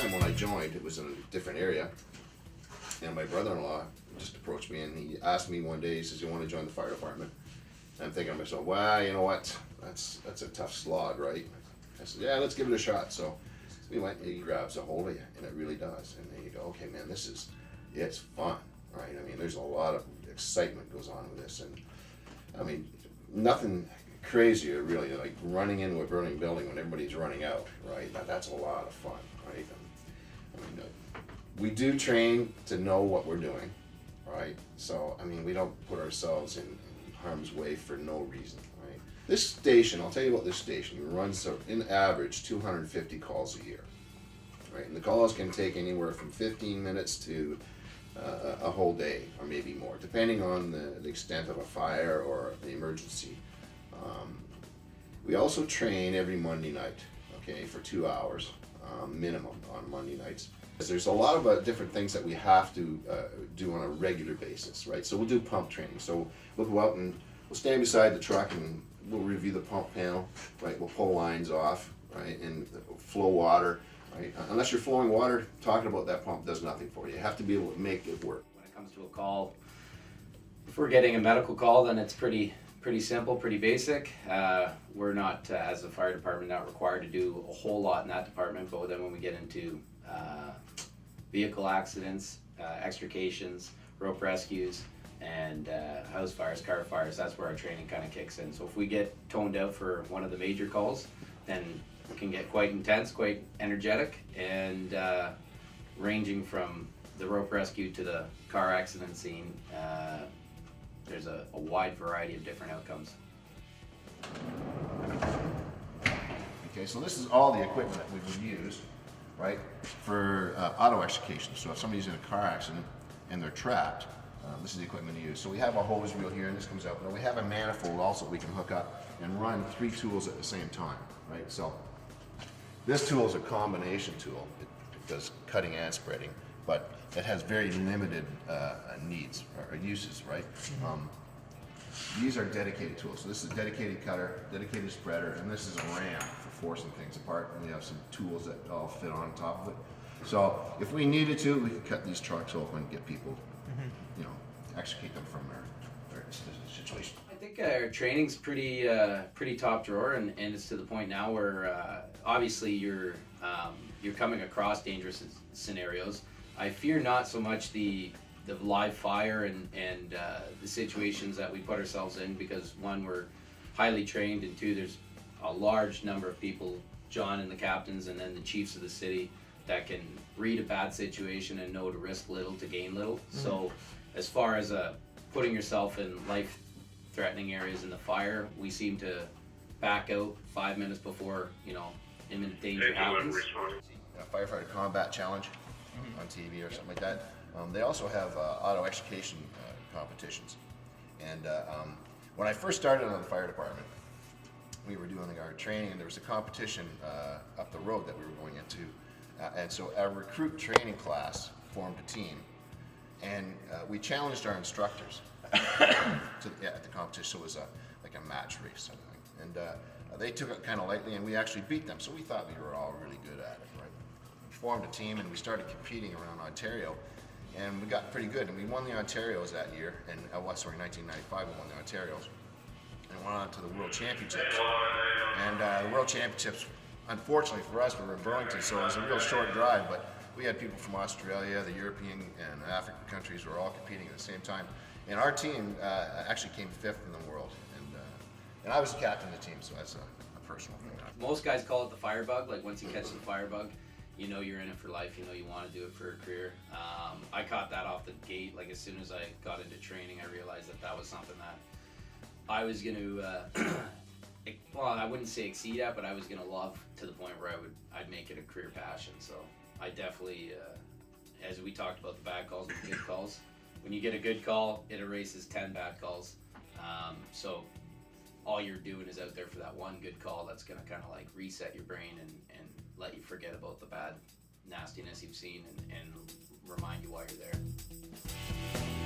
time when I joined, it was in a different area, and my brother-in-law just approached me and he asked me one day, he says, "You want to join the fire department?" And I'm thinking to myself, well, you know what, that's a tough slog, right? I said, yeah, let's give it a shot. So we went, he grabs a hold of you, and it really does. And then you go, okay, man, it's fun, right? I mean, there's a lot of excitement goes on with this, and I mean, nothing crazier really like running into a burning building when everybody's running out, right? That's a lot of fun, right? I mean, we do train to know what we're doing, right? So, I mean, we don't put ourselves in harm's way for no reason, right? This station, I'll tell you about this station, it runs in average 250 calls a year, right? And the calls can take anywhere from 15 minutes to a whole day or maybe more, depending on the extent of a fire or the emergency. We also train every Monday night, okay, for 2 hours minimum on Monday nights. There's a lot of different things that we have to do on a regular basis, right? So we'll do pump training. So we'll go out and we'll stand beside the truck and we'll review the pump panel, right? We'll pull lines off, right? And flow water, right? Unless you're flowing water, talking about that pump does nothing for you. You have to be able to make it work. When it comes to a call, if we're getting a medical call, then it's pretty simple, pretty basic. We're not, as a fire department, not required to do a whole lot in that department, but then when we get into vehicle accidents, extrications, rope rescues, and house fires, car fires, that's where our training kind of kicks in. So if we get toned out for one of the major calls, then it can get quite intense, quite energetic, and ranging from the rope rescue to the car accident scene, there's a wide variety of different outcomes. Okay, so this is all the equipment that we would use, right, for auto extrication. So if somebody's in a car accident and they're trapped, this is the equipment to use. So we have a hose reel here, and this comes out. But we have a manifold also we can hook up and run 3 tools at the same time, right? So this tool is a combination tool. It does cutting and spreading, but it has very limited needs or uses, right? These are dedicated tools. So this is a dedicated cutter, dedicated spreader, and this is a ram for forcing things apart. And we have some tools that all fit on top of it. So if we needed to, we could cut these trucks open and get people, you know, extricate them from their situation. I think our training's pretty top drawer, and it's to the point now where obviously you're coming across dangerous scenarios. I fear not so much the live fire and the situations that we put ourselves in, because one, we're highly trained, and two, there's a large number of people, John and the captains and then the chiefs of the city, that can read a bad situation and know to risk little to gain little. So as far as putting yourself in life-threatening areas in the fire, we seem to back out 5 minutes before, you know, imminent danger happens. A firefighter combat challenge on TV or something like that. They also have auto extrication competitions. And when I first started on the fire department, we were doing our training, and there was a competition up the road that we were going into. And so our recruit training class formed a team, and we challenged our instructors at the competition. So it was like a match race, and they took it kind of lightly, and we actually beat them. So we thought we were all really good at it, right? We formed a team, and we started competing around Ontario, and we got pretty good. And we won the Ontarios that year, and 1995 we won the Ontarios, and went on to the World Championships. And the World Championships, unfortunately for us, we were in Burlington, so it was a real short drive, but we had people from Australia, the European and African countries were all competing at the same time. And our team actually came 5th in the world. And I was the captain of the team, so that's a personal thing. Most guys call it the fire bug. Like, once you catch the fire bug, you know you're in it for life. You know you want to do it for a career. I caught that off the gate. Like, as soon as I got into training, I realized that was something that I was going to, well, I wouldn't say exceed at, but I was going to love to the point where I'd make it a career passion. So I definitely, as we talked about the bad calls and the good calls, when you get a good call, it erases 10 bad calls. So all you're doing is out there for that one good call that's going to kind of like reset your brain and let you forget about the bad nastiness you've seen and remind you why you're there.